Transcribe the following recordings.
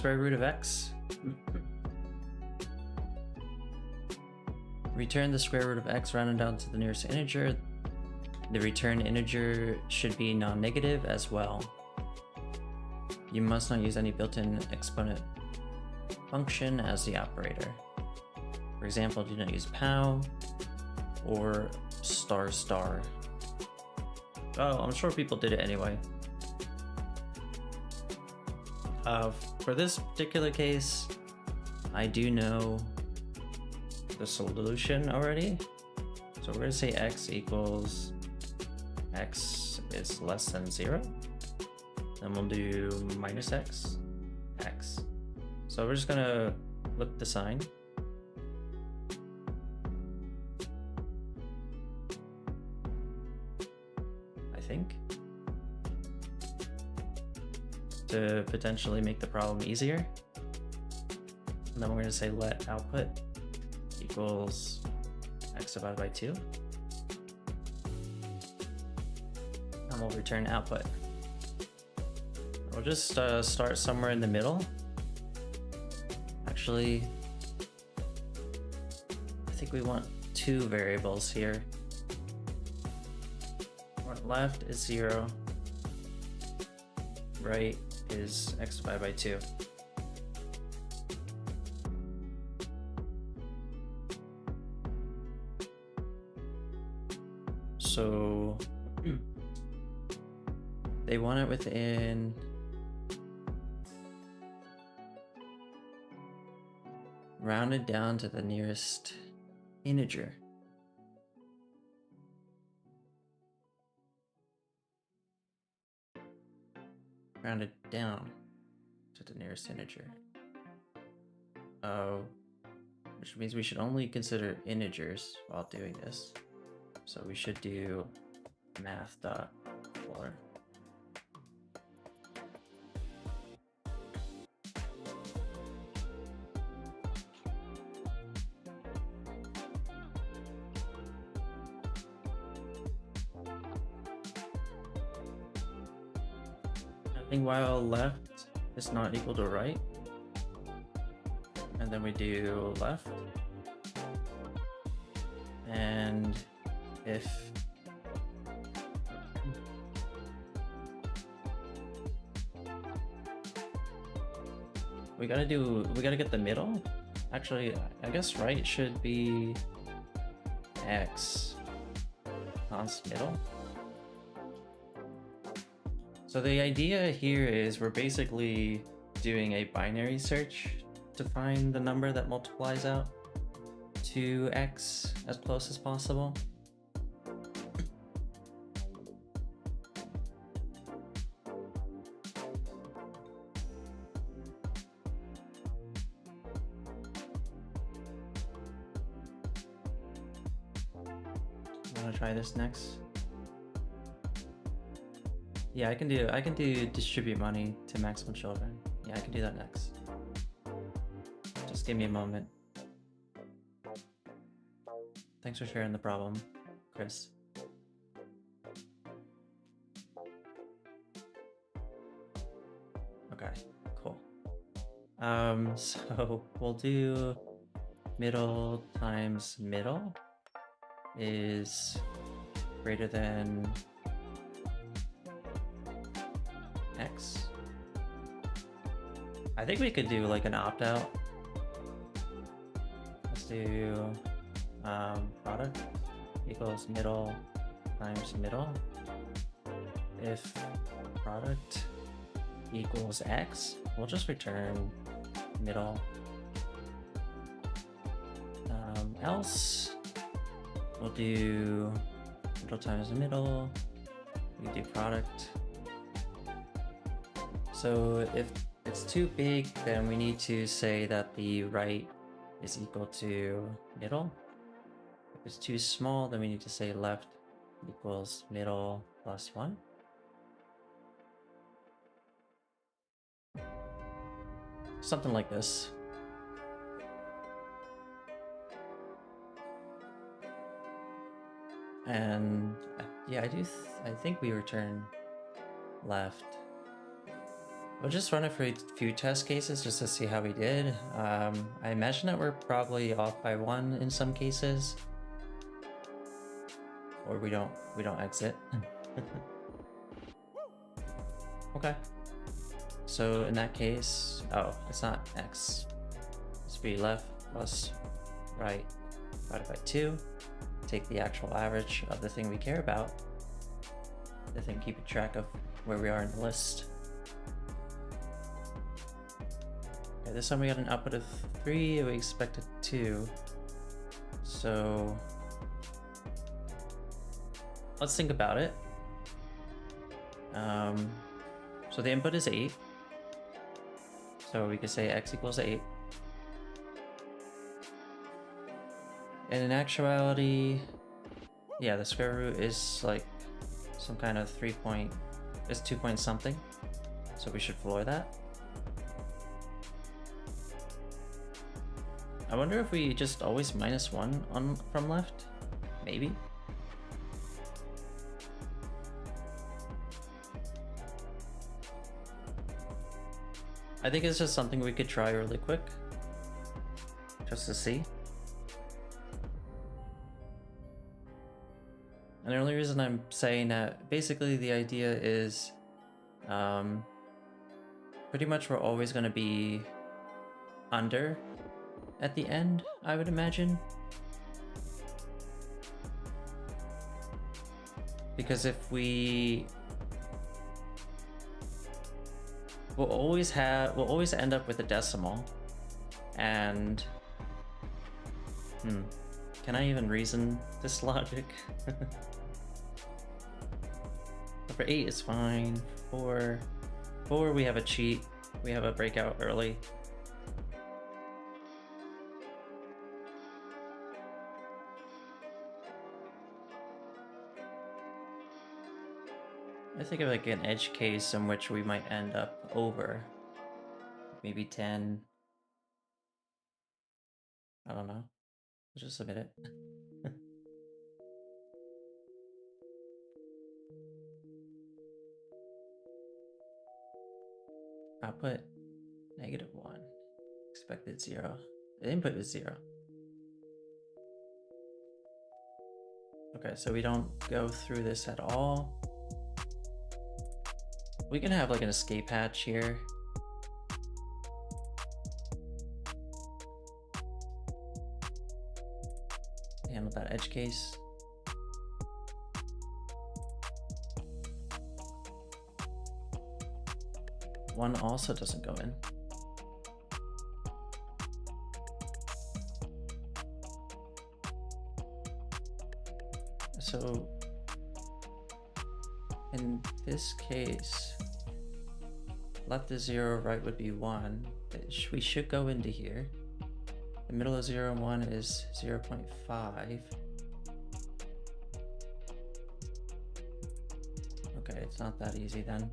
square root of x. Return the square root of x rounded down to the nearest integer. The return integer should be non-negative as well. You must not use any built-in exponent function as the operator. For example, do not use pow or star star. Oh, I'm sure people did it anyway. For this particular case, I do know the solution already. So we're gonna say x equals x is less than 0. Then we'll do minus x, x. So we're just gonna flip the sign. I think. To potentially make the problem easier. And then we're gonna say let output equals x divided by 2. And we'll return output. We'll just start somewhere in the middle. Actually, I think we want 2 variables here. Left is 0, right is x divided by 2. So they want it within rounded down to the nearest integer. Rounded down to the nearest integer. Oh, which means we should only consider integers while doing this. So we should do math.floor. While left is not equal to right, and then we do left, and if we gotta get the middle. Actually, I guess right should be x const middle. So the idea here is we're basically doing a binary search to find the number that multiplies out to x as close as possible. I'm gonna try this next. Yeah, I can do distribute money to maximum children. Yeah, I can do that next. Just give me a moment. Thanks for sharing the problem, Chris. Okay, cool. So we'll do middle times middle is greater than x. I think we could do like an opt-out. Let's do product equals middle times middle. If product equals x, we'll just return middle. Else, we'll do middle times middle. We do product. So if it's too big, then we need to say that the right is equal to middle. If it's too small, then we need to say left equals middle plus 1. Something like this. And yeah, I think we return left. We'll just run it for a few test cases just to see how we did. I imagine that we're probably off by 1 in some cases. Or we don't exit. Okay. So in that case, oh, it's not x. It's be left plus right divided by 2. Take the actual average of the thing we care about. The thing keeping track of where we are in the list. Okay, this time we got an output of 3, and we expected 2. So let's think about it. So the input is 8. So we could say x equals 8. And in actuality, yeah, the square root is like some kind of 2 point something. So we should floor that. I wonder if we just always -1 from left? Maybe? I think it's just something we could try really quick. Just to see. And the only reason I'm saying that, basically the idea is pretty much we're always going to be under at the end, I would imagine. Because if we'll always end up with a decimal. And can I even reason this logic? For 8 is fine. 4 we have a cheat. We have a breakout early. I think of like an edge case in which we might end up over. Maybe 10. I don't know. Let's just submit it. Output -1. Expected 0. The input is 0. Okay, so we don't go through this at all. We can have like an escape hatch here. Handle that edge case. One also doesn't go in. So in this case, left is 0, right would be 1. We should go into here. The middle of 0 and 1 is 0.5. Okay, it's not that easy then.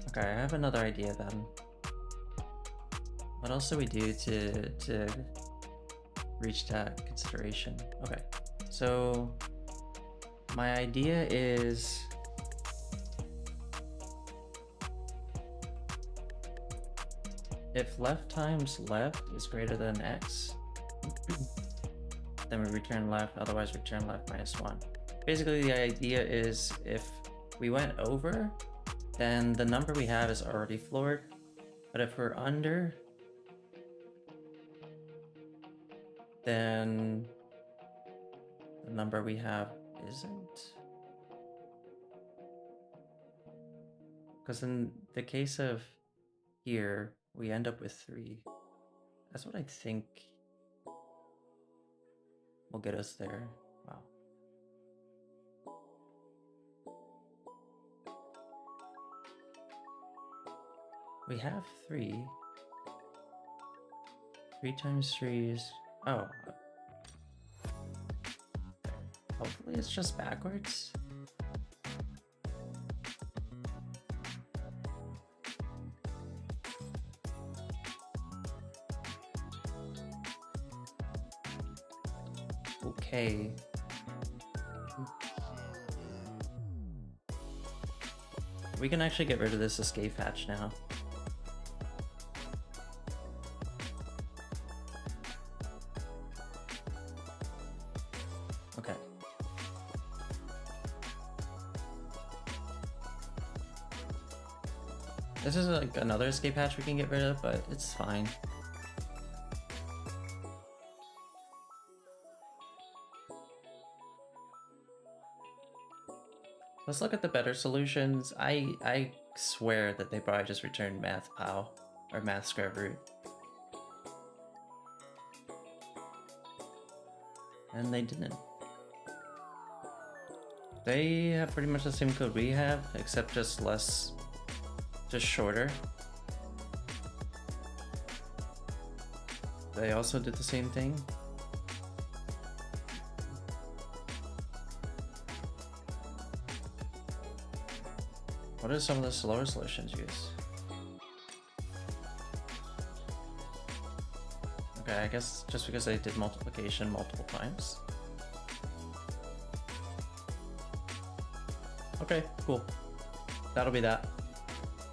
Okay, I have another idea then. What else do we do to reach that consideration? Okay, so my idea is if left times left is greater than x, then we return left, otherwise return left -1. Basically the idea is if we went over, then the number we have is already floored, but if we're under, then the number we have isn't. Because in the case of here, we end up with 3. That's what I think will get us there. Wow. We have 3. 3 times 3 is... Oh. Hopefully it's just backwards. Okay. we can actually get rid of this escape hatch now. Okay. This is like another escape hatch we can get rid of, but it's fine. Let's look at the better solutions. I swear that they probably just returned math pow or math square root. And they didn't. They have pretty much the same code we have, except just less, just shorter. They also did the same thing. What are some of the slower solutions used? Okay, I guess just because they did multiplication multiple times. Okay, cool. That'll be that.